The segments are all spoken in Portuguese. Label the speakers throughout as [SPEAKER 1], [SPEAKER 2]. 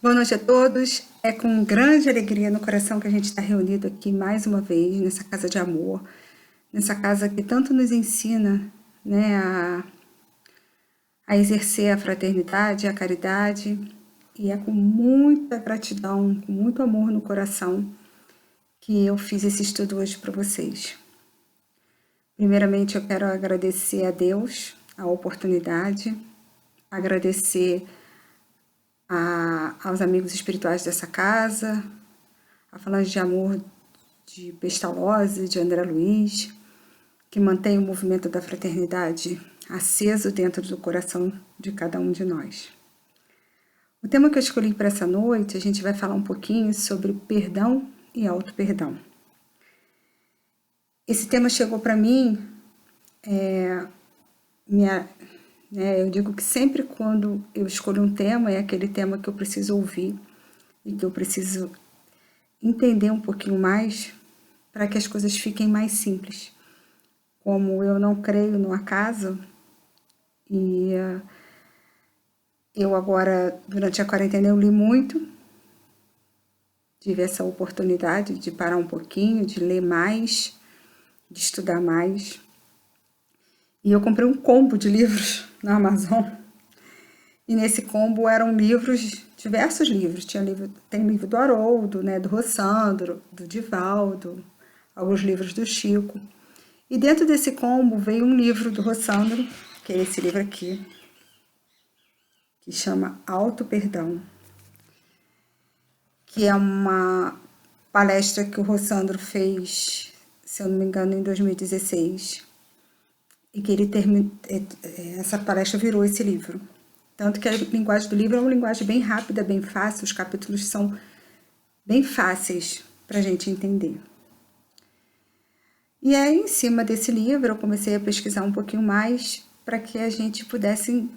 [SPEAKER 1] Boa noite a todos. É com grande alegria no coração que a gente está reunido aqui mais uma vez nessa casa de amor, nessa casa que tanto nos ensina, né, a exercer a fraternidade, a caridade, e é com muita gratidão, com muito amor no coração que eu fiz esse estudo hoje para vocês. Primeiramente, eu quero agradecer a Deus a oportunidade, agradecer aos amigos espirituais dessa casa, a Falange de Amor de Pestalozzi, de André Luiz, que mantém o movimento da fraternidade aceso dentro do coração de cada um de nós. O tema que eu escolhi para essa noite, a gente vai falar um pouquinho sobre perdão e auto-perdão. Esse tema chegou para mim, eu digo que sempre quando eu escolho um tema, é aquele tema que eu preciso ouvir e que eu preciso entender um pouquinho mais para que as coisas fiquem mais simples. Como eu não creio no acaso, e eu agora, durante a quarentena, eu li muito, tive essa oportunidade de parar um pouquinho, de ler mais, de estudar mais. E eu comprei um combo de livros na Amazon. E nesse combo eram livros, diversos livros. Tem livro do Haroldo, né, do Rossandro, do Divaldo, alguns livros do Chico. E dentro desse combo veio um livro do Rossandro, que é esse livro aqui, que chama Auto-Perdão, que é uma palestra que o Rossandro fez, se eu não me engano, em 2016, e que essa palestra virou esse livro. Tanto que a linguagem do livro é uma linguagem bem rápida, bem fácil, os capítulos são bem fáceis para a gente entender. E aí, em cima desse livro, eu comecei a pesquisar um pouquinho mais para que a gente pudesse,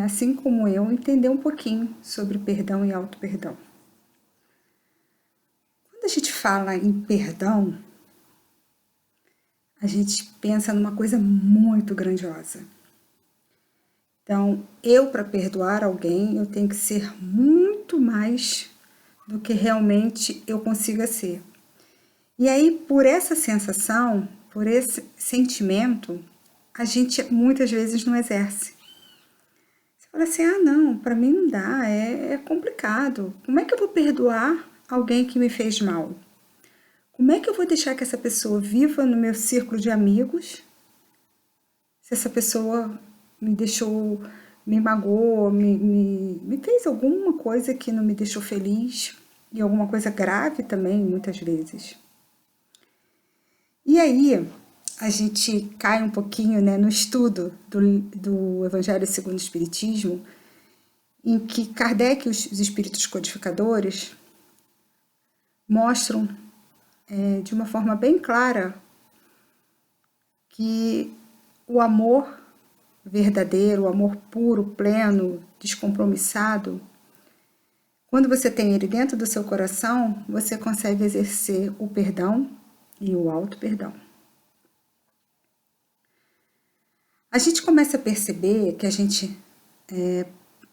[SPEAKER 1] assim como eu, entender um pouquinho sobre perdão e auto-perdão. Quando a gente fala em perdão, a gente pensa numa coisa muito grandiosa. Então, para perdoar alguém, eu tenho que ser muito mais do que realmente eu consiga ser. E aí, por essa sensação, por esse sentimento, a gente muitas vezes não exerce. Você fala assim, não, para mim não dá, é complicado. Como é que eu vou perdoar alguém que me fez mal? Como é que eu vou deixar que essa pessoa viva no meu círculo de amigos se essa pessoa me deixou, me magoou, me fez alguma coisa que não me deixou feliz, e alguma coisa grave também, muitas vezes. E aí, a gente cai um pouquinho, né, no estudo do Evangelho segundo o Espiritismo, em que Kardec e os espíritos codificadores mostram de uma forma bem clara que o amor verdadeiro, o amor puro, pleno, descompromissado, quando você tem ele dentro do seu coração, você consegue exercer o perdão e o auto-perdão. A gente começa a perceber que a gente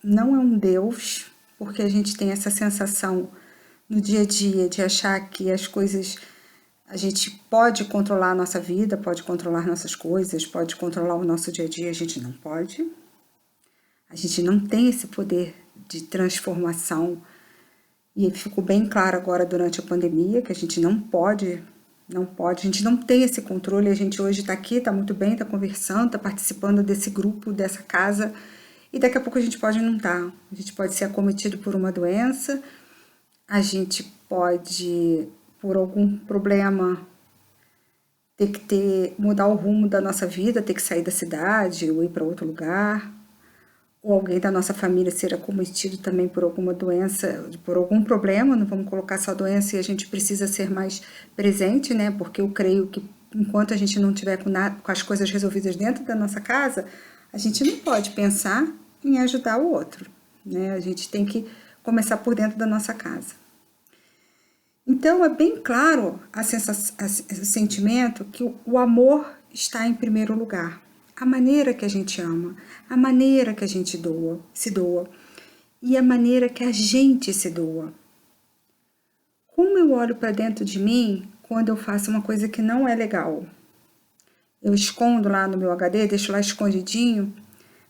[SPEAKER 1] não é um Deus, porque a gente tem essa sensação no dia a dia de achar que as coisas, a gente pode controlar a nossa vida, pode controlar nossas coisas, pode controlar o nosso dia a dia, a gente não pode. A gente não tem esse poder de transformação, e ficou bem claro agora durante a pandemia que a gente não pode, a gente não tem esse controle. A gente hoje está aqui, está muito bem, está conversando, está participando desse grupo, dessa casa, e daqui a pouco a gente pode não estar. A gente pode ser acometido por uma doença, a gente pode, por algum problema, ter que mudar o rumo da nossa vida, ter que sair da cidade ou ir para outro lugar, ou alguém da nossa família ser acometido também por alguma doença, por algum problema, não vamos colocar só doença, e a gente precisa ser mais presente, né? Porque eu creio que enquanto a gente não tiver com as coisas resolvidas dentro da nossa casa, a gente não pode pensar em ajudar o outro, né? A gente tem que começar por dentro da nossa casa. Então, é bem claro o sentimento que o amor está em primeiro lugar. A maneira que a gente ama, a maneira que a gente se doa. e a maneira que a gente se doa. Como eu olho para dentro de mim quando eu faço uma coisa que não é legal? Eu escondo lá no meu HD, deixo lá escondidinho,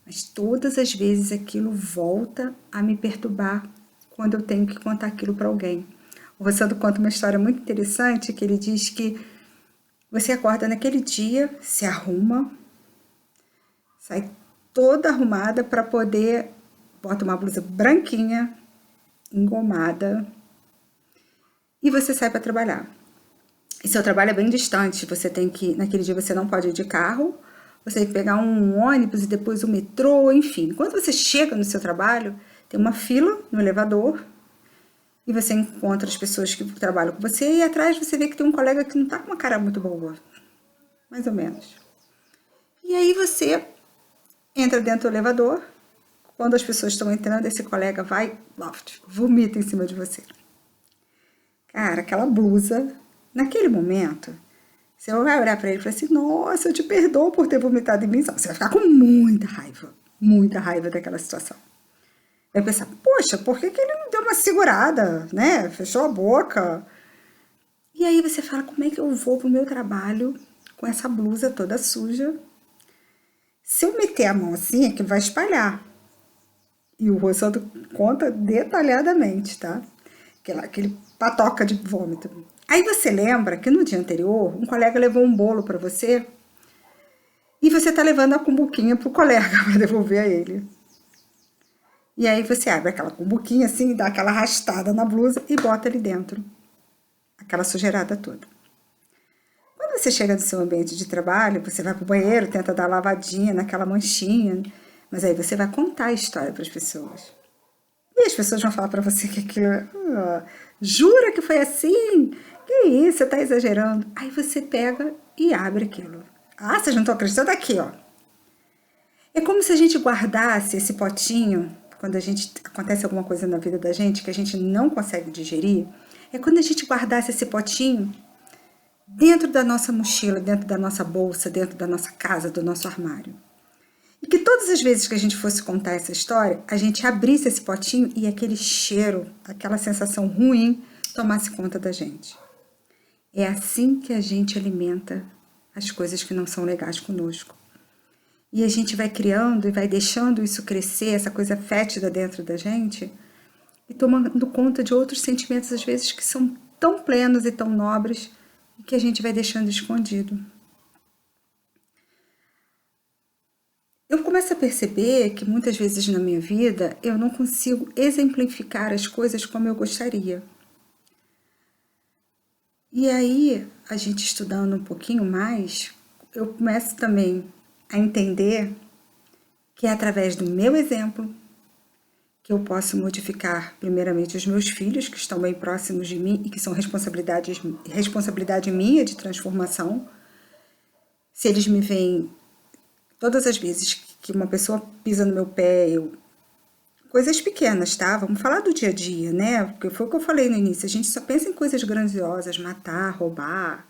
[SPEAKER 1] mas todas as vezes aquilo volta a me perturbar quando eu tenho que contar aquilo para alguém. O Rossando conta uma história muito interessante, que ele diz que você acorda naquele dia, se arruma, sai toda arrumada para poder, bota uma blusa branquinha, engomada, e você sai para trabalhar. E seu trabalho é bem distante, você tem que, naquele dia você não pode ir de carro, você tem que pegar um ônibus e depois o metrô, enfim. Quando você chega no seu trabalho, tem uma fila no elevador e você encontra as pessoas que trabalham com você e atrás você vê que tem um colega que não tá com uma cara muito boa, mais ou menos. E aí você entra dentro do elevador, quando as pessoas estão entrando, esse colega vai, vomita em cima de você. Cara, aquela blusa, naquele momento, você vai olhar para ele e falar assim, nossa, eu te perdoo por ter vomitado em mim. Você vai ficar com muita raiva daquela situação. Vai pensar, poxa, por que ele não deu uma segurada, né? Fechou a boca. E aí você fala, como é que eu vou pro meu trabalho com essa blusa toda suja? Se eu meter a mão assim, é que vai espalhar. E o Rossando conta detalhadamente, tá? Aquele patoca de vômito. Aí você lembra que no dia anterior, um colega levou um bolo para você e você tá levando a cumbuquinha pro colega para devolver a ele. E aí você abre aquela cumbuquinha assim, dá aquela arrastada na blusa e bota ali dentro. Aquela sujeirada toda. Quando você chega no seu ambiente de trabalho, você vai pro banheiro, tenta dar uma lavadinha naquela manchinha, mas aí você vai contar a história para as pessoas. E as pessoas vão falar para você que aquilo... jura que foi assim? Que isso, você tá exagerando. Aí você pega e abre aquilo. Ah, vocês não estão acreditando? Aqui, ó. É como se a gente guardasse esse potinho, quando acontece alguma coisa na vida da gente que a gente não consegue digerir, é quando a gente guardasse esse potinho dentro da nossa mochila, dentro da nossa bolsa, dentro da nossa casa, do nosso armário. E que todas as vezes que a gente fosse contar essa história, a gente abrisse esse potinho e aquele cheiro, aquela sensação ruim, tomasse conta da gente. É assim que a gente alimenta as coisas que não são legais conosco. E a gente vai criando e vai deixando isso crescer, essa coisa fétida dentro da gente, e tomando conta de outros sentimentos, às vezes, que são tão plenos e tão nobres, e que a gente vai deixando escondido. Eu começo a perceber que muitas vezes na minha vida eu não consigo exemplificar as coisas como eu gostaria. E aí, a gente estudando um pouquinho mais, eu começo também a entender que é através do meu exemplo que eu posso modificar primeiramente os meus filhos, que estão bem próximos de mim e que são responsabilidade minha de transformação. Se eles me veem todas as vezes que uma pessoa pisa no meu pé, coisas pequenas, tá? Vamos falar do dia a dia, né? Porque foi o que eu falei no início, a gente só pensa em coisas grandiosas, matar, roubar.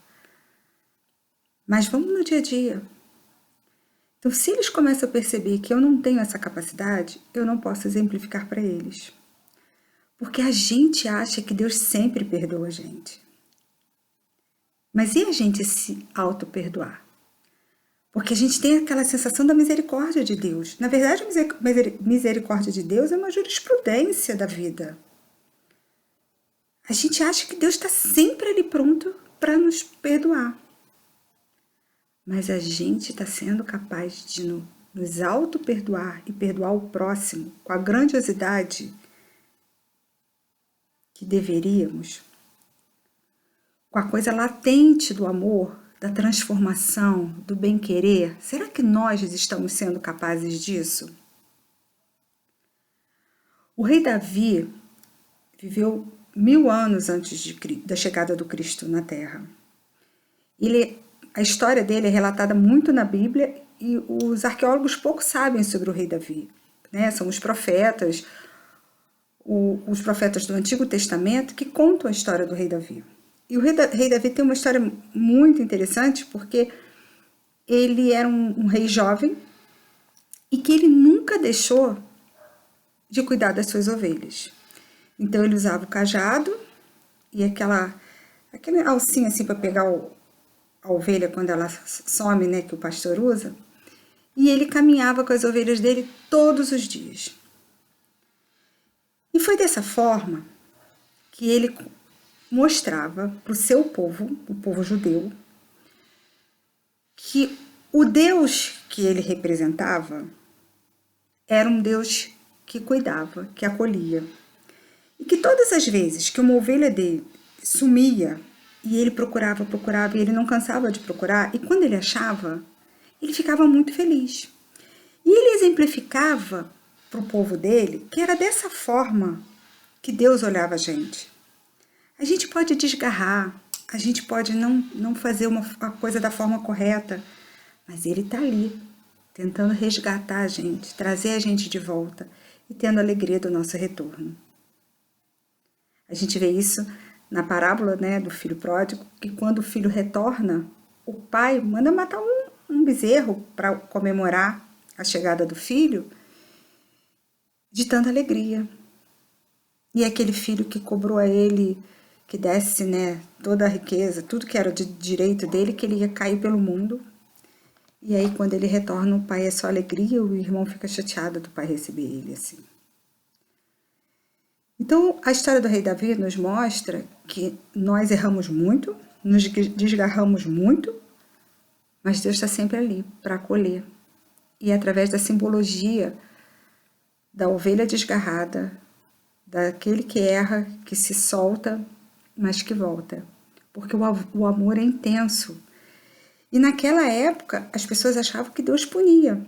[SPEAKER 1] Mas vamos no dia a dia. Então, se eles começam a perceber que eu não tenho essa capacidade, eu não posso exemplificar para eles. Porque a gente acha que Deus sempre perdoa a gente. Mas e a gente se auto-perdoar? Porque a gente tem aquela sensação da misericórdia de Deus. Na verdade, a misericórdia de Deus é uma jurisprudência da vida. A gente acha que Deus está sempre ali pronto para nos perdoar. Mas a gente está sendo capaz de nos auto-perdoar e perdoar o próximo com a grandiosidade que deveríamos, com a coisa latente do amor, da transformação, do bem-querer. Será que nós estamos sendo capazes disso? O rei Davi viveu 1000 anos antes da chegada do Cristo na Terra. A história dele é relatada muito na Bíblia e os arqueólogos pouco sabem sobre o rei Davi, né? São os profetas do Antigo Testamento que contam a história do rei Davi. E o rei Davi tem uma história muito interessante porque ele era um rei jovem e que ele nunca deixou de cuidar das suas ovelhas. Então ele usava o cajado e aquele alcinho assim para pegar a ovelha quando ela some, né, que o pastor usa, e ele caminhava com as ovelhas dele todos os dias. E foi dessa forma que ele mostrava para o seu povo, o povo judeu, que o Deus que ele representava era um Deus que cuidava, que acolhia. E que todas as vezes que uma ovelha dele sumia, e ele procurava, e ele não cansava de procurar, e quando ele achava, ele ficava muito feliz. E ele exemplificava para o povo dele que era dessa forma que Deus olhava a gente. A gente pode desgarrar, a gente pode não fazer a coisa da forma correta, mas ele está ali, tentando resgatar a gente, trazer a gente de volta e tendo a alegria do nosso retorno. A gente vê isso na parábola, né, do filho pródigo, que quando o filho retorna, o pai manda matar um bezerro para comemorar a chegada do filho, de tanta alegria. E aquele filho que cobrou a ele, que desse, né, toda a riqueza, tudo que era de direito dele, que ele ia cair pelo mundo. E aí quando ele retorna, o pai é só alegria, o irmão fica chateado do pai receber ele assim. Então, a história do rei Davi nos mostra que nós erramos muito, nos desgarramos muito, mas Deus está sempre ali para acolher. E através da simbologia da ovelha desgarrada, daquele que erra, que se solta, mas que volta. Porque o amor é intenso. E naquela época, as pessoas achavam que Deus punia.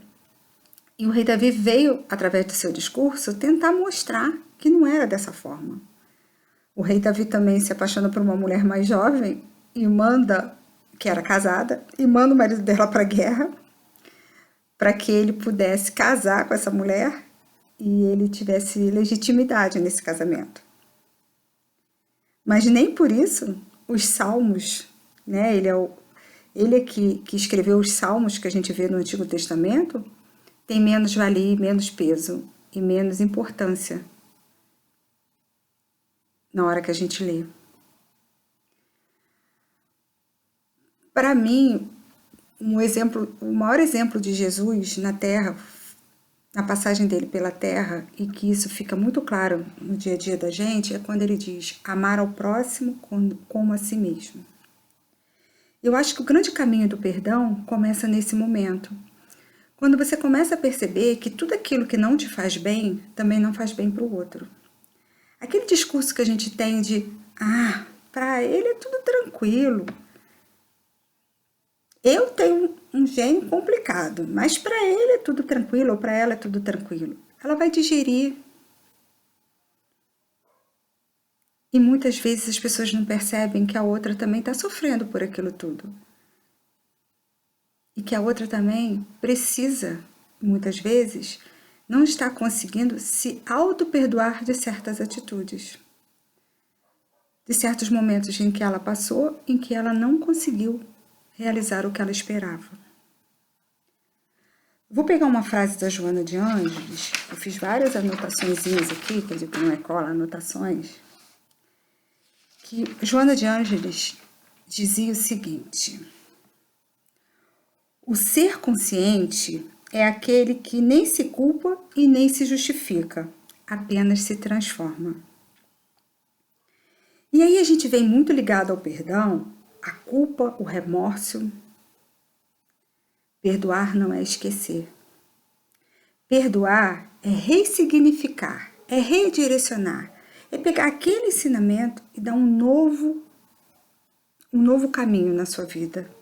[SPEAKER 1] E o rei Davi veio, através do seu discurso, tentar mostrar que não era dessa forma. O rei Davi também se apaixona por uma mulher mais jovem e que era casada, e manda o marido dela para a guerra, para que ele pudesse casar com essa mulher e ele tivesse legitimidade nesse casamento. Mas nem por isso os salmos, né, ele é que escreveu os salmos que a gente vê no Antigo Testamento, tem menos valia, menos peso e menos importância na hora que a gente lê. Para mim, o maior exemplo de Jesus na Terra, na passagem dele pela Terra, e que isso fica muito claro no dia a dia da gente, é quando ele diz amar ao próximo como a si mesmo. Eu acho que o grande caminho do perdão começa nesse momento. Quando você começa a perceber que tudo aquilo que não te faz bem, também não faz bem para o outro. Aquele discurso que a gente tem de, para ele é tudo tranquilo. Eu tenho um gênio complicado, mas para ele é tudo tranquilo, ou para ela é tudo tranquilo. Ela vai digerir. E muitas vezes as pessoas não percebem que a outra também está sofrendo por aquilo tudo. E que a outra também precisa, muitas vezes, não está conseguindo se auto-perdoar de certas atitudes. De certos momentos em que ela passou, em que ela não conseguiu realizar o que ela esperava. Vou pegar uma frase da Joana de Ângeles, eu fiz várias anotaçõezinhas aqui, quer dizer, que não é cola, anotações, que Joana de Ângeles dizia o seguinte: o ser consciente é aquele que nem se culpa e nem se justifica, apenas se transforma. E aí a gente vem muito ligado ao perdão, a culpa, o remorso. Perdoar não é esquecer. Perdoar é ressignificar, é redirecionar, é pegar aquele ensinamento e dar um novo caminho na sua vida.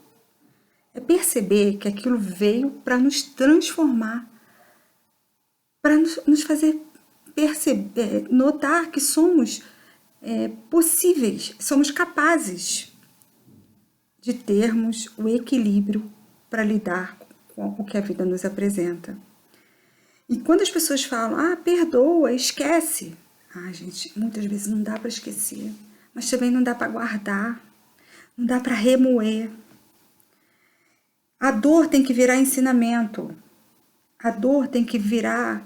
[SPEAKER 1] É perceber que aquilo veio para nos transformar, para nos fazer perceber, notar que somos possíveis, somos capazes de termos o equilíbrio para lidar com o que a vida nos apresenta. E quando as pessoas falam, perdoa, esquece. Gente, muitas vezes não dá para esquecer, mas também não dá para guardar, não dá para remoer. A dor tem que virar ensinamento. A dor tem que virar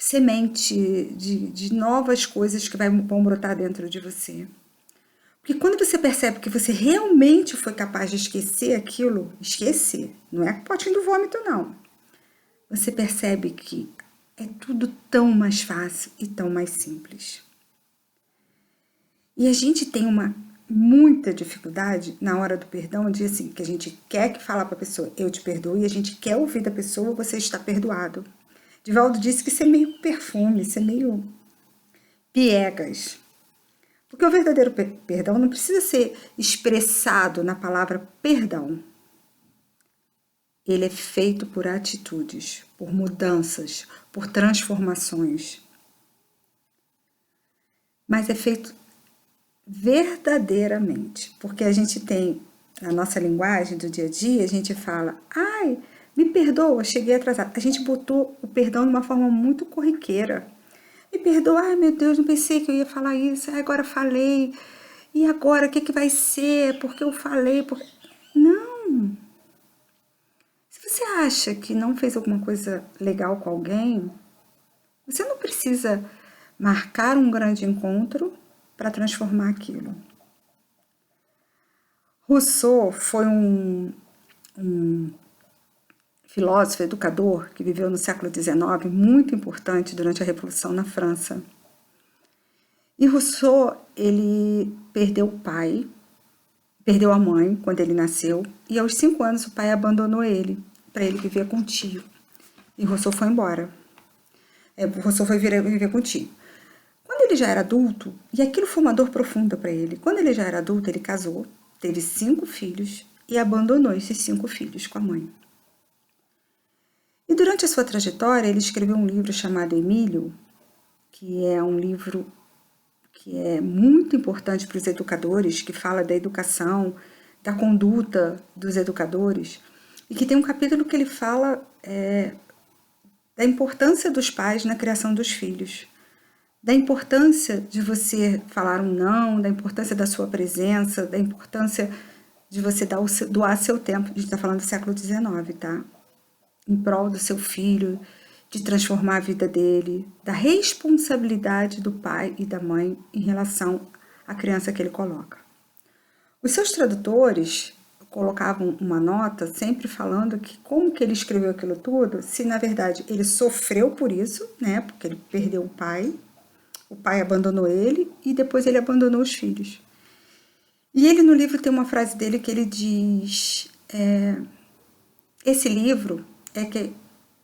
[SPEAKER 1] semente de novas coisas que vão brotar dentro de você. Porque quando você percebe que você realmente foi capaz de esquecer aquilo, esquecer, não é potinho do vômito, não. Você percebe que é tudo tão mais fácil e tão mais simples. E a gente tem muita dificuldade na hora do perdão, de assim, que a gente quer que falar para a pessoa, eu te perdoo, e a gente quer ouvir da pessoa, você está perdoado. Divaldo disse que isso é meio perfume, isso é meio piegas. Porque o verdadeiro perdão não precisa ser expressado na palavra perdão. Ele é feito por atitudes, por mudanças, por transformações. Mas é feito verdadeiramente, porque a gente tem, na nossa linguagem do dia a dia, a gente fala, ai, me perdoa, cheguei atrasado. A gente botou o perdão de uma forma muito corriqueira. Me perdoa, ai meu Deus, não pensei que eu ia falar isso, agora falei, e agora o que vai ser, porque eu falei, Não! Se você acha que não fez alguma coisa legal com alguém, você não precisa marcar um grande encontro para transformar aquilo. Rousseau foi um filósofo, educador, que viveu no século XIX, muito importante durante a Revolução na França. E Rousseau, ele perdeu o pai, perdeu a mãe quando ele nasceu, e aos 5 anos o pai abandonou ele, para ele viver com o tio. E Rousseau foi embora. Rousseau foi viver com o tio. Quando ele já era adulto, e aquilo foi uma dor profunda para ele, quando ele já era adulto, ele casou, teve 5 filhos e abandonou esses 5 filhos com a mãe. E durante a sua trajetória, ele escreveu um livro chamado Emílio, que é um livro que é muito importante para os educadores, que fala da educação, da conduta dos educadores, e que tem um capítulo que ele fala da importância dos pais na criação dos filhos, da importância de você falar um não, da importância da sua presença, da importância de você doar seu tempo. A gente está falando do século XIX, tá? Em prol do seu filho, de transformar a vida dele, da responsabilidade do pai e da mãe em relação à criança que ele coloca. Os seus tradutores colocavam uma nota sempre falando que como que ele escreveu aquilo tudo, se na verdade ele sofreu por isso, né, porque ele perdeu o pai abandonou ele e depois ele abandonou os filhos. E ele no livro tem uma frase dele que ele diz, esse livro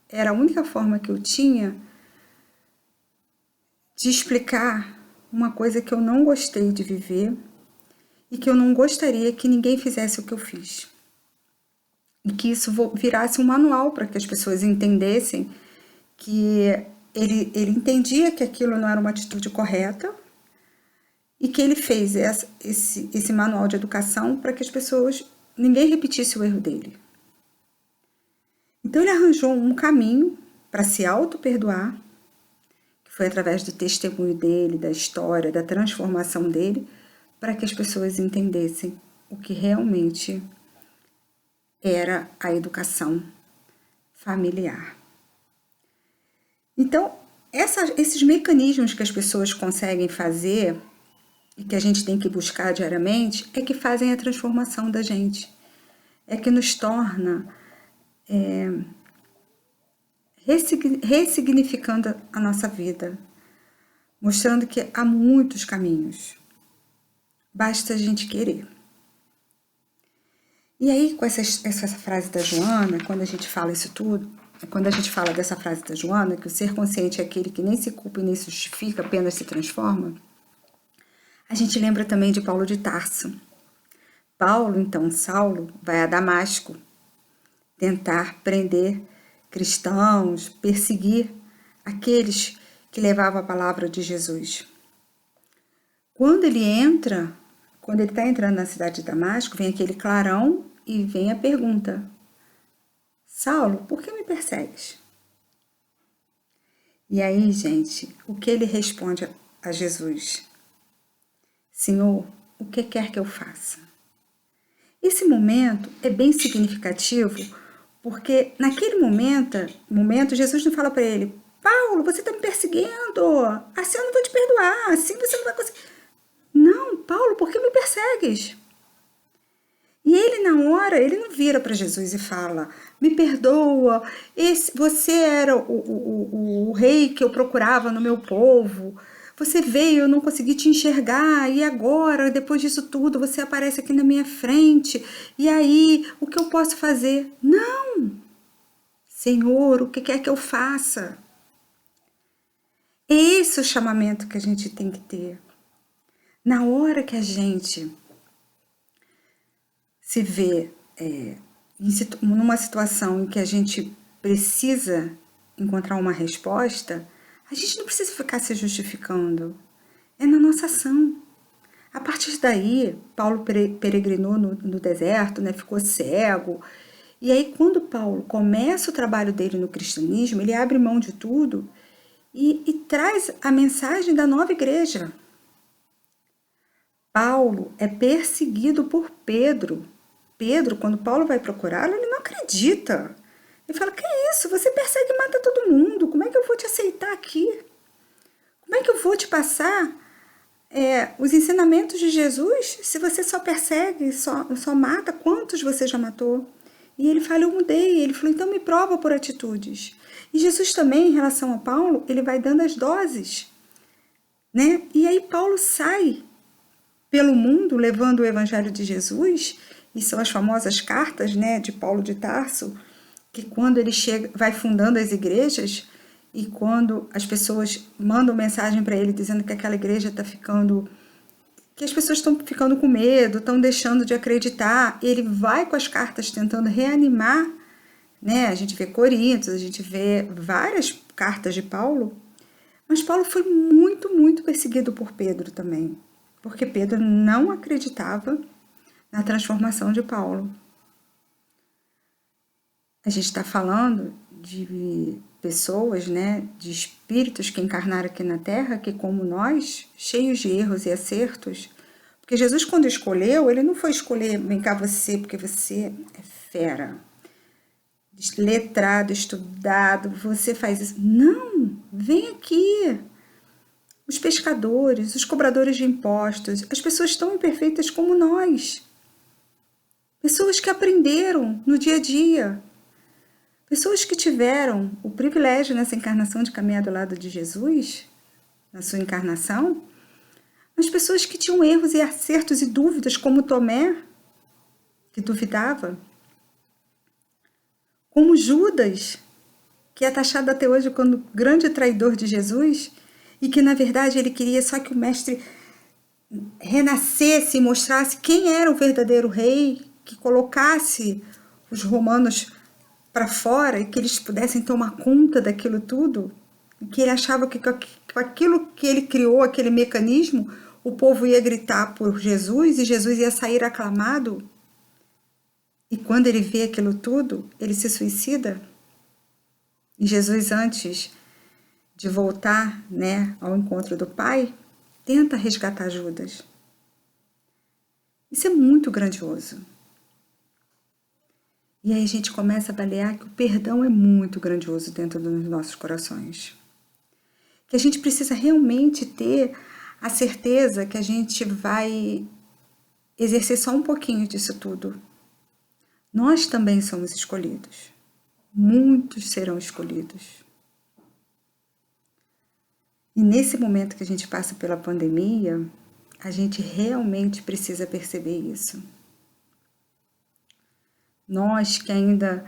[SPEAKER 1] era a única forma que eu tinha de explicar uma coisa que eu não gostei de viver e que eu não gostaria que ninguém fizesse o que eu fiz. E que isso virasse um manual para que as pessoas entendessem que ele entendia que aquilo não era uma atitude correta e que ele fez esse manual de educação para que as pessoas, ninguém repetisse o erro dele. Então ele arranjou um caminho para se auto-perdoar, que foi através do testemunho dele, da história, da transformação dele, para que as pessoas entendessem o que realmente era a educação familiar. Então, esses mecanismos que as pessoas conseguem fazer e que a gente tem que buscar diariamente é que fazem a transformação da gente, é que nos torna ressignificando a nossa vida, mostrando que há muitos caminhos, basta a gente querer. E aí, com essa frase da Joana, quando a gente fala isso tudo, quando a gente fala dessa frase da Joana, que o ser consciente é aquele que nem se culpa e nem se justifica, apenas se transforma, a gente lembra também de Paulo de Tarso. Paulo, então, Saulo, vai a Damasco tentar prender cristãos, perseguir aqueles que levavam a palavra de Jesus. Quando ele está entrando na cidade de Damasco, vem aquele clarão e vem a pergunta: Saulo, por que me persegues? E aí, gente, o que ele responde a Jesus? Senhor, o que quer que eu faça? Esse momento é bem significativo porque naquele momento Jesus não fala para ele, Paulo, você está me perseguindo, assim eu não vou te perdoar, assim você não vai conseguir. Não, Paulo, por que me persegues? E ele, na hora, ele não vira para Jesus e fala, me perdoa, você era o rei que eu procurava no meu povo, você veio, eu não consegui te enxergar, e agora, depois disso tudo, você aparece aqui na minha frente, e aí, o que eu posso fazer? Não! Senhor, o que quer que eu faça? Esse é o chamamento que a gente tem que ter. Na hora que a gente se vê numa situação em que a gente precisa encontrar uma resposta, a gente não precisa ficar se justificando. É na nossa ação. A partir daí, Paulo peregrinou no deserto, né, ficou cego. E aí, quando Paulo começa o trabalho dele no cristianismo, ele abre mão de tudo e traz a mensagem da nova igreja. Paulo é perseguido por Pedro. Pedro, quando Paulo vai procurá-lo, ele não acredita. Ele fala, que é isso? Você persegue e mata todo mundo. Como é que eu vou te aceitar aqui? Como é que eu vou te passar os ensinamentos de Jesus se você só persegue, só mata? Quantos você já matou? E ele fala, eu mudei. Ele falou, então me prova por atitudes. E Jesus também, em relação a Paulo, ele vai dando as doses. Né? E aí Paulo sai pelo mundo levando o evangelho de Jesus, e são as famosas cartas, né, de Paulo de Tarso, que quando ele chega, vai fundando as igrejas, e quando as pessoas mandam mensagem para ele dizendo que aquela igreja está ficando, que as pessoas estão ficando com medo, estão deixando de acreditar, ele vai com as cartas tentando reanimar, né? A gente vê Coríntios, a gente vê várias cartas de Paulo, mas Paulo foi muito, muito perseguido por Pedro também, porque Pedro não acreditava na transformação de Paulo. A gente está falando de pessoas, né, de espíritos que encarnaram aqui na Terra, que como nós, cheios de erros e acertos, porque Jesus quando escolheu, ele não foi escolher, vem cá você, porque você é fera, letrado, estudado, você faz isso. Não, vem aqui. Os pescadores, os cobradores de impostos, as pessoas tão imperfeitas como nós. Pessoas que aprenderam no dia a dia. Pessoas que tiveram o privilégio nessa encarnação de caminhar do lado de Jesus, na sua encarnação, mas pessoas que tinham erros e acertos e dúvidas, como Tomé, que duvidava, como Judas, que é taxado até hoje como grande traidor de Jesus, e que na verdade ele queria só que o mestre renascesse e mostrasse quem era o verdadeiro rei, que colocasse os romanos para fora e que eles pudessem tomar conta daquilo tudo, e que ele achava que com aquilo que ele criou, aquele mecanismo, o povo ia gritar por Jesus e Jesus ia sair aclamado. E quando ele vê aquilo tudo, ele se suicida. E Jesus, antes de voltar, né, ao encontro do Pai, tenta resgatar Judas. Isso é muito grandioso. E aí a gente começa a avaliar que o perdão é muito grandioso dentro dos nossos corações. Que a gente precisa realmente ter a certeza que a gente vai exercer só um pouquinho disso tudo. Nós também somos escolhidos. Muitos serão escolhidos. E nesse momento que a gente passa pela pandemia, a gente realmente precisa perceber isso. Nós que ainda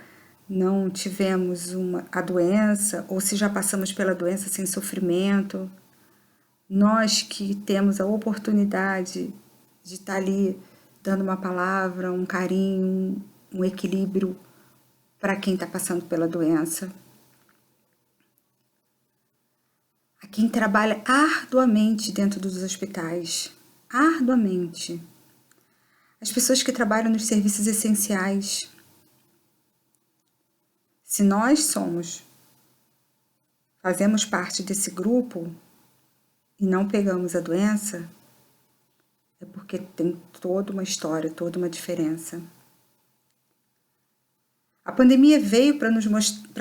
[SPEAKER 1] não tivemos a doença, ou se já passamos pela doença sem sofrimento, nós que temos a oportunidade de estar ali dando uma palavra, um carinho, um equilíbrio para quem está passando pela doença. A quem trabalha arduamente dentro dos hospitais, arduamente. As pessoas que trabalham nos serviços essenciais. Se nós fazemos parte desse grupo e não pegamos a doença, é porque tem toda uma história, toda uma diferença. A pandemia veio para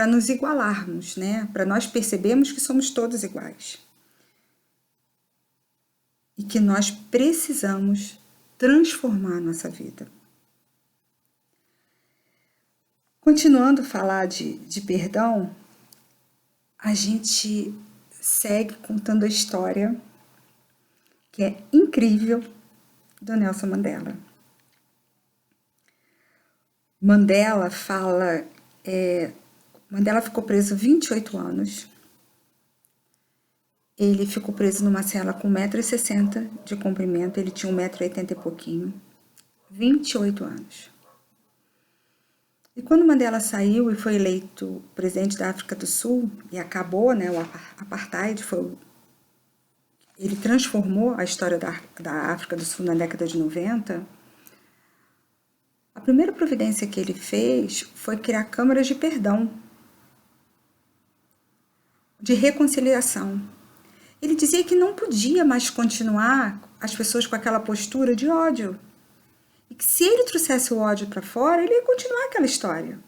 [SPEAKER 1] nos igualarmos, né? Para nós percebermos que somos todos iguais. E que nós precisamos transformar a nossa vida. Continuando a falar de perdão, a gente segue contando a história, que é incrível, do Nelson Mandela. Mandela ficou preso 28 anos. Ele ficou preso numa cela com 1,60 m de comprimento, ele tinha 1,80 m e pouquinho. 28 anos. E quando Mandela saiu e foi eleito presidente da África do Sul, e acabou, né, o apartheid, ele transformou a história da África do Sul na década de 90, a primeira providência que ele fez foi criar câmaras de perdão, de reconciliação. Ele dizia que não podia mais continuar as pessoas com aquela postura de ódio. E que se ele trouxesse o ódio para fora, ele ia continuar aquela história.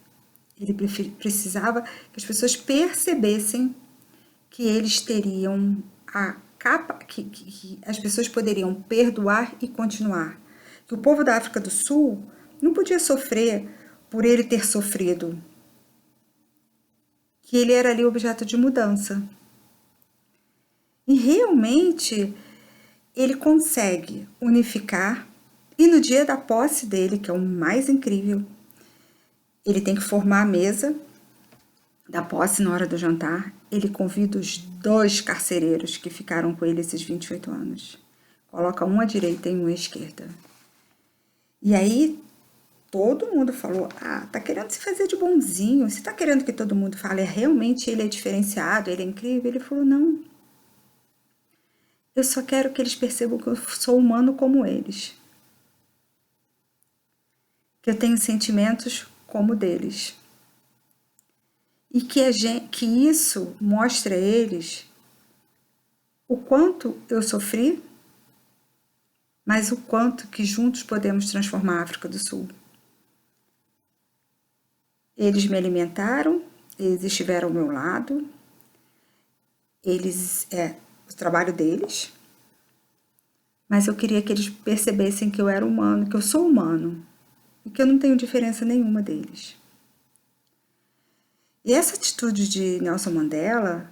[SPEAKER 1] Ele precisava que as pessoas percebessem que eles teriam que as pessoas poderiam perdoar e continuar. Que o povo da África do Sul não podia sofrer por ele ter sofrido. Que ele era ali objeto de mudança. E realmente ele consegue unificar. E no dia da posse dele, que é o mais incrível, ele tem que formar a mesa da posse na hora do jantar. Ele convida os 2 carcereiros que ficaram com ele esses 28 anos. Coloca um à direita e um à esquerda. E aí todo mundo falou, tá querendo se fazer de bonzinho, você tá querendo que todo mundo fale, realmente ele é diferenciado, ele é incrível? Ele falou, não. Eu só quero que eles percebam que eu sou humano como eles. Que eu tenho sentimentos como deles. E que isso mostre a eles o quanto eu sofri, mas o quanto que juntos podemos transformar a África do Sul. Eles me alimentaram, eles estiveram ao meu lado, o trabalho deles, mas eu queria que eles percebessem que eu era humano, que eu sou humano, e que eu não tenho diferença nenhuma deles. E essa atitude de Nelson Mandela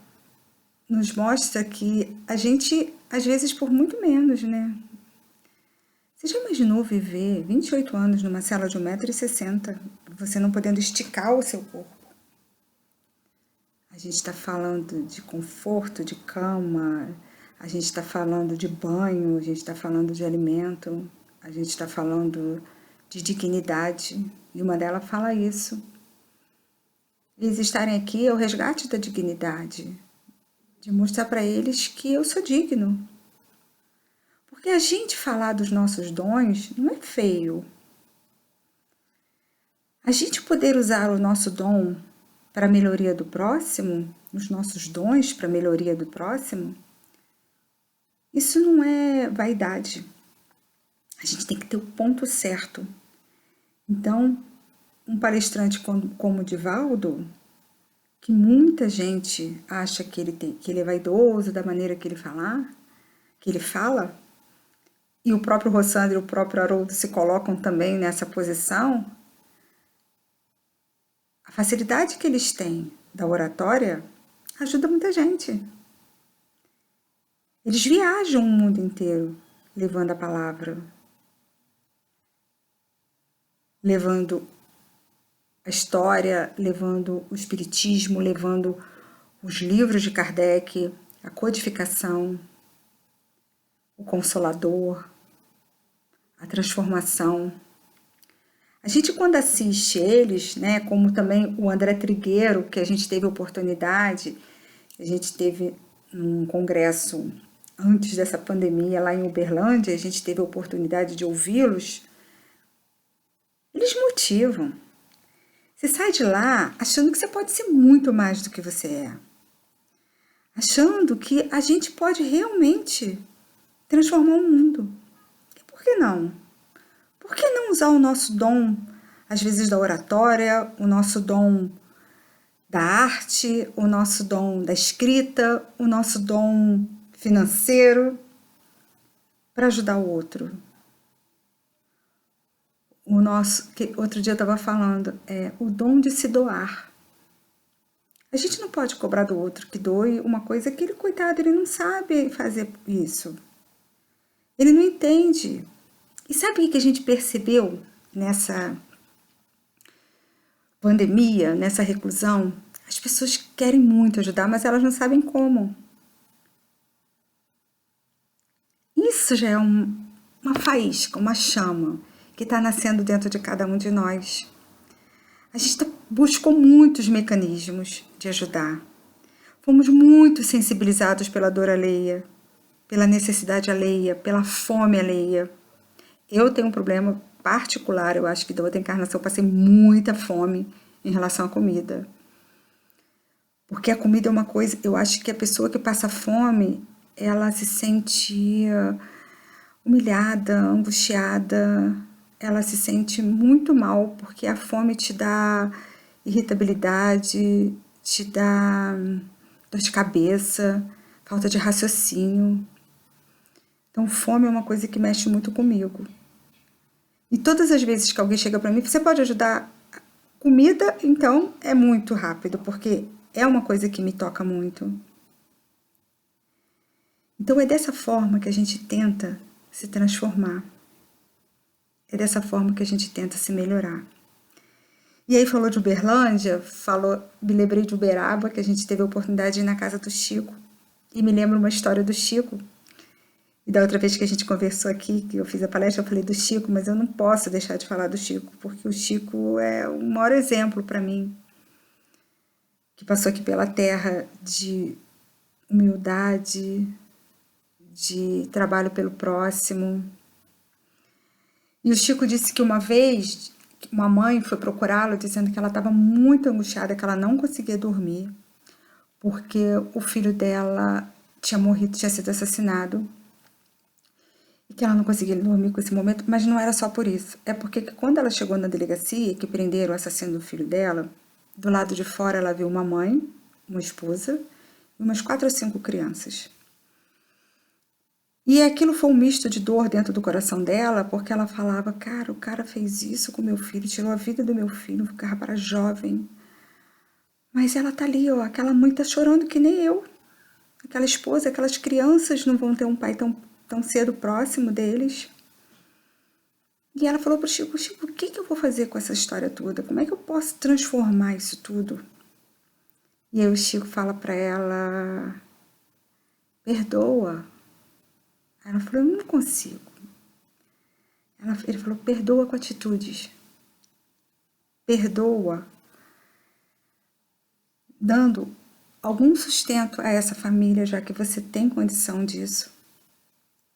[SPEAKER 1] nos mostra que a gente, às vezes, por muito menos, né? Você já imaginou viver 28 anos numa cela de 1,60 m, você não podendo esticar o seu corpo? A gente está falando de conforto, de cama, a gente está falando de banho, a gente está falando de alimento, a gente está falando de dignidade. E uma delas fala isso. Eles estarem aqui é o resgate da dignidade, de mostrar para eles que eu sou digno. Porque a gente falar dos nossos dons não é feio. A gente poder usar o nosso dom para a melhoria do próximo, os nossos dons para a melhoria do próximo, isso não é vaidade. A gente tem que ter o ponto certo. Então, um palestrante como o Divaldo, que muita gente acha que ele é vaidoso da maneira que ele fala, e o próprio Rossandro e o próprio Haroldo se colocam também nessa posição, a facilidade que eles têm da oratória ajuda muita gente. Eles viajam o mundo inteiro levando a palavra, levando a história, levando o espiritismo, levando os livros de Kardec, a codificação, o Consolador, a transformação. A gente, quando assiste eles, né, como também o André Trigueiro, que a gente teve oportunidade, a gente teve um congresso antes dessa pandemia lá em Uberlândia, a gente teve a oportunidade de ouvi-los, eles motivam. Você sai de lá achando que você pode ser muito mais do que você é. Achando que a gente pode realmente transformar o mundo. E por que não? Por que não usar o nosso dom, às vezes da oratória, o nosso dom da arte, o nosso dom da escrita, o nosso dom financeiro para ajudar o outro. Que outro dia eu estava falando, o dom de se doar. A gente não pode cobrar do outro que doe uma coisa que ele, coitado, ele não sabe fazer isso. Ele não entende. E sabe o que a gente percebeu nessa pandemia, nessa reclusão? As pessoas querem muito ajudar, mas elas não sabem como. Isso já é uma faísca, uma chama que está nascendo dentro de cada um de nós. A gente buscou muitos mecanismos de ajudar. Fomos muito sensibilizados pela dor alheia, pela necessidade alheia, pela fome alheia. Eu tenho um problema particular, eu acho que da outra encarnação eu passei muita fome em relação à comida. Porque a comida é uma coisa, eu acho que a pessoa que passa fome, ela se sente humilhada, angustiada, ela se sente muito mal, porque a fome te dá irritabilidade, te dá dor de cabeça, falta de raciocínio. Então, fome é uma coisa que mexe muito comigo. E todas as vezes que alguém chega para mim, você pode ajudar? Comida, então, é muito rápido, porque é uma coisa que me toca muito. Então, é dessa forma que a gente tenta se transformar. É dessa forma que a gente tenta se melhorar. E aí falou de Uberlândia, me lembrei de Uberaba, que a gente teve a oportunidade de ir na casa do Chico. E me lembro uma história do Chico. E da outra vez que a gente conversou aqui, que eu fiz a palestra, eu falei do Chico, mas eu não posso deixar de falar do Chico, porque o Chico é o maior exemplo para mim, que passou aqui pela terra de humildade, de trabalho pelo próximo. E o Chico disse que uma vez uma mãe foi procurá-lo dizendo que ela estava muito angustiada, que ela não conseguia dormir, porque o filho dela tinha morrido, tinha sido assassinado, e que ela não conseguia dormir com esse momento, mas não era só por isso. É porque quando ela chegou na delegacia, que prenderam o assassino do filho dela, do lado de fora ela viu uma mãe, uma esposa, e umas 4 ou 5 crianças. E aquilo foi um misto de dor dentro do coração dela, porque ela falava, cara, o cara fez isso com meu filho, tirou a vida do meu filho, um cara jovem. Mas ela tá ali, ó, aquela mãe tá chorando que nem eu. Aquela esposa, aquelas crianças não vão ter um pai tão cedo próximo deles. E ela falou pro Chico, Chico, o que eu vou fazer com essa história toda? Como é que eu posso transformar isso tudo? E aí o Chico fala pra ela, perdoa. Ela falou, eu não consigo. Ele falou, perdoa com atitudes. Perdoa, dando algum sustento a essa família, já que você tem condição disso.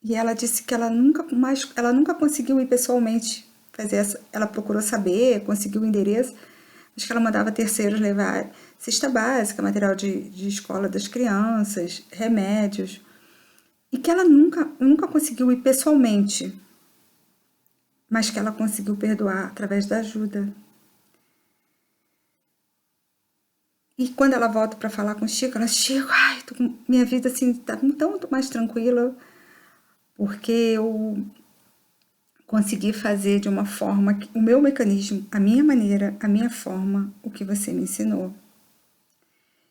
[SPEAKER 1] E ela disse que ela nunca conseguiu ir pessoalmente fazer essa. Ela procurou saber, conseguiu o endereço, mas que ela mandava terceiros levar cesta básica, material de escola das crianças, remédios. E que ela nunca conseguiu ir pessoalmente, mas que ela conseguiu perdoar através da ajuda. E quando ela volta para falar com o Chico, ela, Chico, ai, minha vida assim tá tão mais tranquila, porque eu consegui fazer de uma forma, o meu mecanismo, a minha maneira, a minha forma, o que você me ensinou.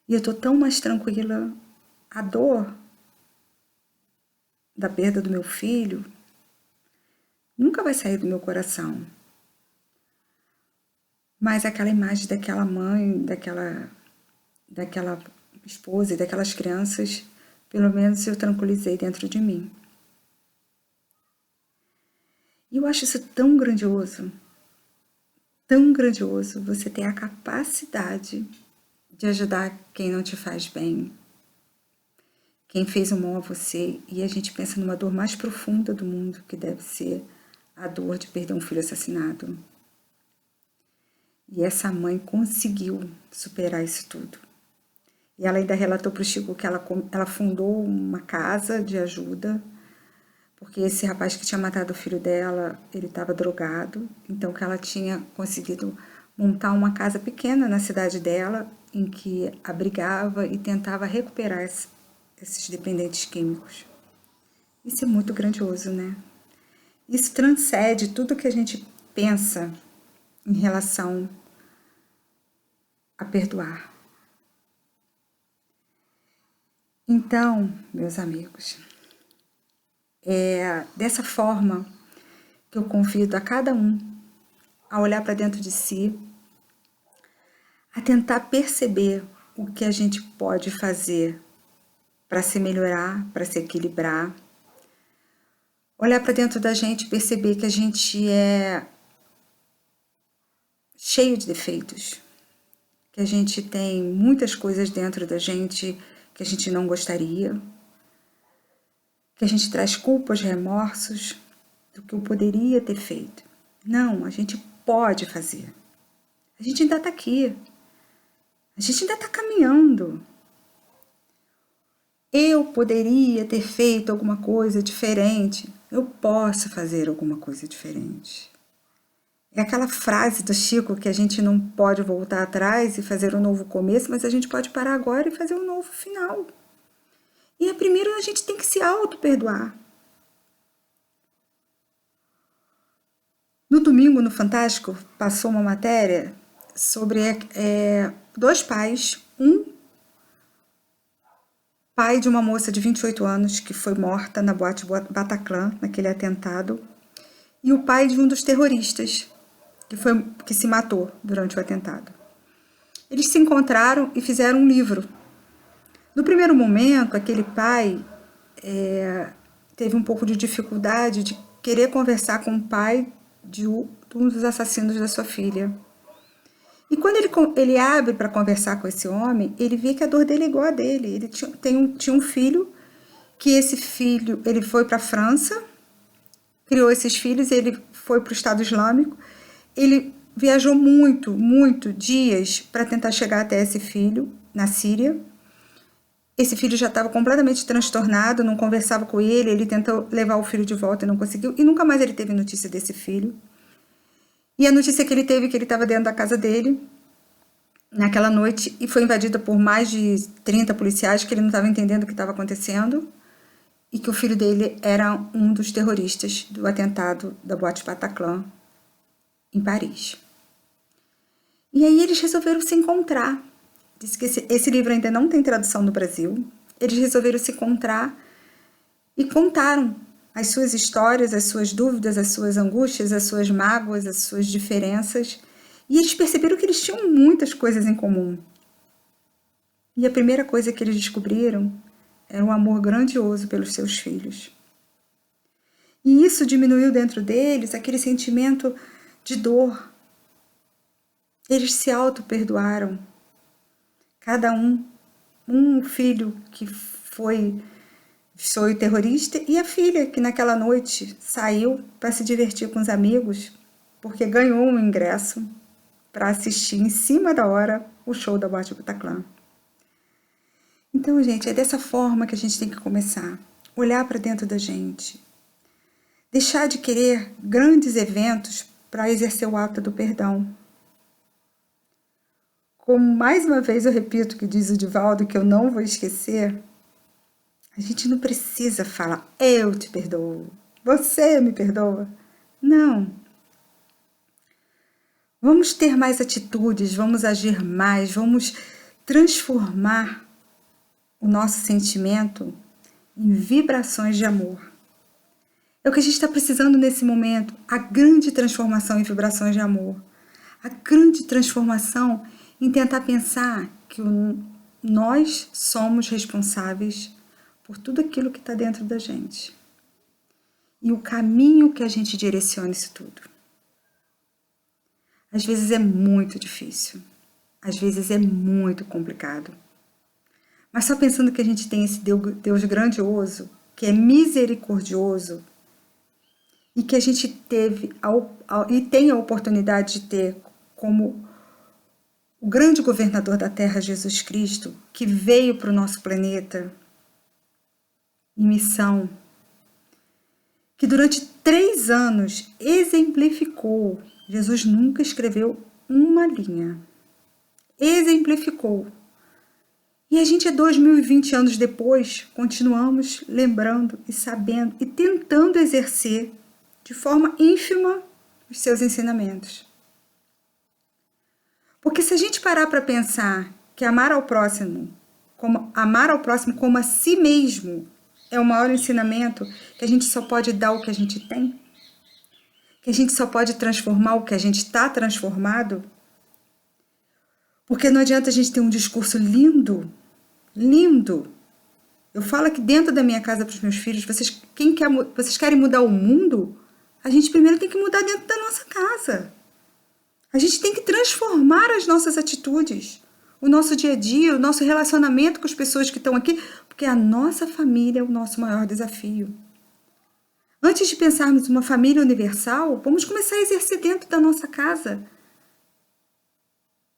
[SPEAKER 1] E eu tô tão mais tranquila. A dor da perda do meu filho nunca vai sair do meu coração. Mas aquela imagem daquela mãe, daquela esposa e daquelas crianças, pelo menos eu tranquilizei dentro de mim. E eu acho isso tão grandioso você ter a capacidade de ajudar quem não te faz bem, quem fez o mal a você. E a gente pensa numa dor mais profunda do mundo, que deve ser a dor de perder um filho assassinado. E essa mãe conseguiu superar isso tudo. E ela ainda relatou para o Chico que ela fundou uma casa de ajuda, porque esse rapaz que tinha matado o filho dela, ele estava drogado, então que ela tinha conseguido montar uma casa pequena na cidade dela, em que abrigava e tentava recuperar esses dependentes químicos. Isso é muito grandioso, né? Isso transcende tudo que a gente pensa em relação a perdoar. Então, meus amigos, é dessa forma que eu convido a cada um a olhar para dentro de si, a tentar perceber o que a gente pode fazer para se melhorar, para se equilibrar. Olhar para dentro da gente e perceber que a gente é cheio de defeitos, que a gente tem muitas coisas dentro da gente que a gente não gostaria, que a gente traz culpas, remorsos do que eu poderia ter feito. Não, a gente pode fazer. A gente ainda está aqui. A gente ainda está caminhando. Eu poderia ter feito alguma coisa diferente. Eu posso fazer alguma coisa diferente. É aquela frase do Chico que a gente não pode voltar atrás e fazer um novo começo, mas a gente pode parar agora e fazer um novo final. E primeiro a gente tem que se auto-perdoar. No domingo, no Fantástico, passou uma matéria sobre dois pais. Um pai de uma moça de 28 anos que foi morta na boate Bataclan, naquele atentado, e o pai de um dos terroristas que se matou durante o atentado. Eles se encontraram e fizeram um livro. No primeiro momento, aquele pai teve um pouco de dificuldade de querer conversar com o pai de um dos assassinos da sua filha. E quando ele abre para conversar com esse homem, ele vê que a dor dele é igual a dele. Ele tinha um filho, que esse filho, ele foi para a França, criou esses filhos, ele foi para o Estado Islâmico, ele viajou muito dias para tentar chegar até esse filho, na Síria. Esse filho já estava completamente transtornado, não conversava com ele, ele tentou levar o filho de volta e não conseguiu, e nunca mais ele teve notícia desse filho. E a notícia que ele teve que ele estava dentro da casa dele naquela noite e foi invadida por mais de 30 policiais, que ele não estava entendendo o que estava acontecendo, e que o filho dele era um dos terroristas do atentado da boate Bataclan em Paris. E aí eles resolveram se encontrar. Diz que esse livro ainda não tem tradução no Brasil. Eles resolveram se encontrar e contaram as suas histórias, as suas dúvidas, as suas angústias, as suas mágoas, as suas diferenças. E eles perceberam que eles tinham muitas coisas em comum. E a primeira coisa que eles descobriram era um amor grandioso pelos seus filhos. E isso diminuiu dentro deles aquele sentimento de dor. Eles se auto-perdoaram. Cada um filho que foi terrorista e a filha que naquela noite saiu para se divertir com os amigos, porque ganhou um ingresso para assistir em cima da hora o show da boate Bataclan. Então, gente, é dessa forma que a gente tem que começar. Olhar para dentro da gente. Deixar de querer grandes eventos para exercer o ato do perdão. Como mais uma vez eu repito o que diz o Divaldo, que eu não vou esquecer, a gente não precisa falar, eu te perdoo, você me perdoa. Não. Vamos ter mais atitudes, vamos agir mais, vamos transformar o nosso sentimento em vibrações de amor. É o que a gente está precisando nesse momento, a grande transformação em vibrações de amor. A grande transformação em tentar pensar que nós somos responsáveis por tudo aquilo que está dentro da gente. E o caminho que a gente direciona isso tudo. Às vezes é muito difícil. Às vezes é muito complicado. Mas só pensando que a gente tem esse Deus grandioso, que é misericordioso, e que a gente teve e tem a oportunidade de ter como o grande governador da Terra, Jesus Cristo, que veio para o nosso planeta em missão, que durante 3 anos exemplificou. Jesus nunca escreveu uma linha. Exemplificou. E a gente, 2020 anos depois, continuamos lembrando e sabendo e tentando exercer de forma ínfima os seus ensinamentos. Porque se a gente parar para pensar que amar ao próximo como a si mesmo é o maior ensinamento, que a gente só pode dar o que a gente tem, que a gente só pode transformar o que a gente está transformado, porque não adianta a gente ter um discurso lindo. Eu falo aqui dentro da minha casa para os meus filhos, vocês querem mudar o mundo? A gente primeiro tem que mudar dentro da nossa casa. A gente tem que transformar as nossas atitudes, o nosso dia a dia, o nosso relacionamento com as pessoas que estão aqui, porque a nossa família é o nosso maior desafio. Antes de pensarmos uma família universal, vamos começar a exercer dentro da nossa casa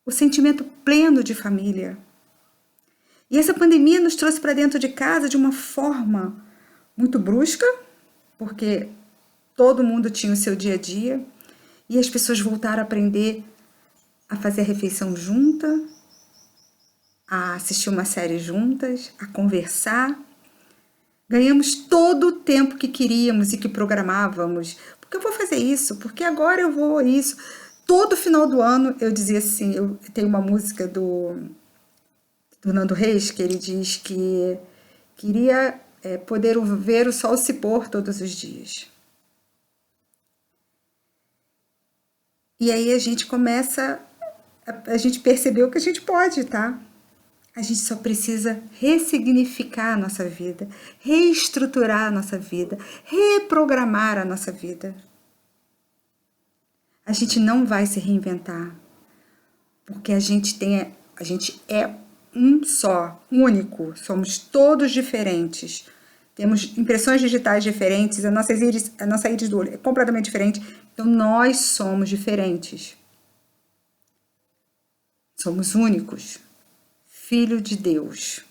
[SPEAKER 1] o sentimento pleno de família. E essa pandemia nos trouxe para dentro de casa de uma forma muito brusca, porque todo mundo tinha o seu dia a dia, e as pessoas voltaram a aprender a fazer a refeição junta, a assistir uma série juntas, a conversar. Ganhamos todo o tempo que queríamos e que programávamos. Porque eu vou fazer isso? Porque agora eu vou isso? Todo final do ano eu dizia assim, eu tenho uma música do Nando Reis, que ele diz que queria poder ver o sol se pôr todos os dias. E aí a gente percebeu que a gente pode, tá? A gente só precisa ressignificar a nossa vida, reestruturar a nossa vida, reprogramar a nossa vida. A gente não vai se reinventar, porque a gente é um só, único, somos todos diferentes. Temos impressões digitais diferentes, a nossa íris do olho é completamente diferente, então nós somos diferentes. Somos únicos, filho de Deus.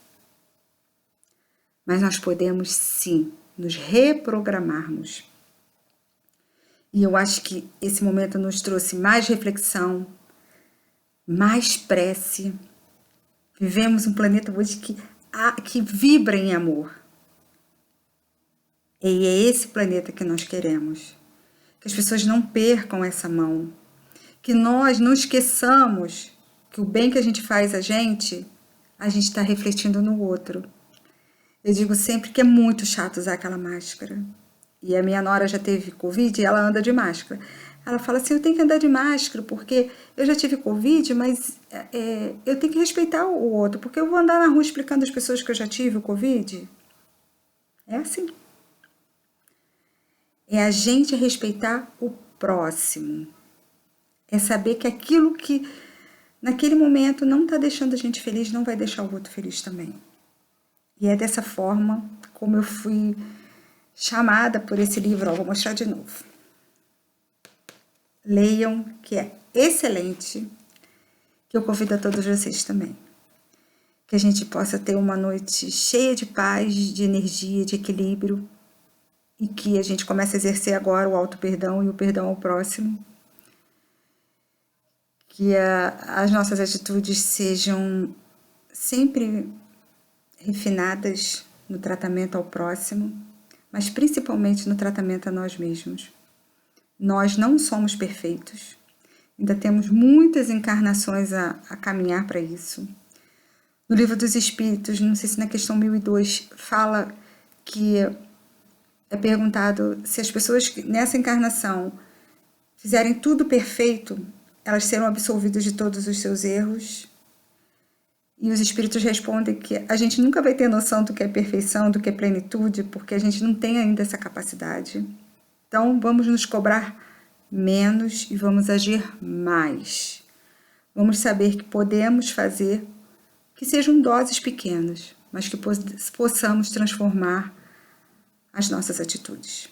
[SPEAKER 1] Mas nós podemos sim nos reprogramarmos. E eu acho que esse momento nos trouxe mais reflexão, mais prece. Vivemos um planeta hoje que vibra em amor. E é esse planeta que nós queremos. Que as pessoas não percam essa mão. Que nós não esqueçamos que o bem que a gente faz a gente está refletindo no outro. Eu digo sempre que é muito chato usar aquela máscara. E a minha nora já teve Covid e ela anda de máscara. Ela fala assim, eu tenho que andar de máscara porque eu já tive Covid, mas eu tenho que respeitar o outro, porque eu vou andar na rua explicando às pessoas que eu já tive o Covid. É assim. É a gente respeitar o próximo. É saber que aquilo que naquele momento não está deixando a gente feliz, não vai deixar o outro feliz também. E é dessa forma como eu fui chamada por esse livro. Vou mostrar de novo. Leiam, que é excelente, que eu convido a todos vocês também. Que a gente possa ter uma noite cheia de paz, de energia, de equilíbrio, e que a gente comece a exercer agora o auto-perdão e o perdão ao próximo. Que as nossas atitudes sejam sempre refinadas no tratamento ao próximo, mas principalmente no tratamento a nós mesmos. Nós não somos perfeitos, ainda temos muitas encarnações a caminhar para isso. No Livro dos Espíritos, não sei se na questão 1002, fala que é perguntado se as pessoas que nessa encarnação fizerem tudo perfeito, elas serão absolvidas de todos os seus erros. E os espíritos respondem que a gente nunca vai ter noção do que é perfeição, do que é plenitude, porque a gente não tem ainda essa capacidade. Então, vamos nos cobrar menos e vamos agir mais. Vamos saber que podemos fazer que sejam doses pequenas, mas que possamos transformar as nossas atitudes.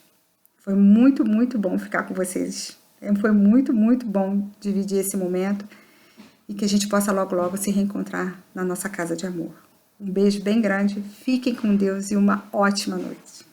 [SPEAKER 1] Foi muito, muito bom ficar com vocês. Foi muito, muito bom dividir esse momento e que a gente possa logo, logo se reencontrar na nossa casa de amor. Um beijo bem grande, fiquem com Deus e uma ótima noite.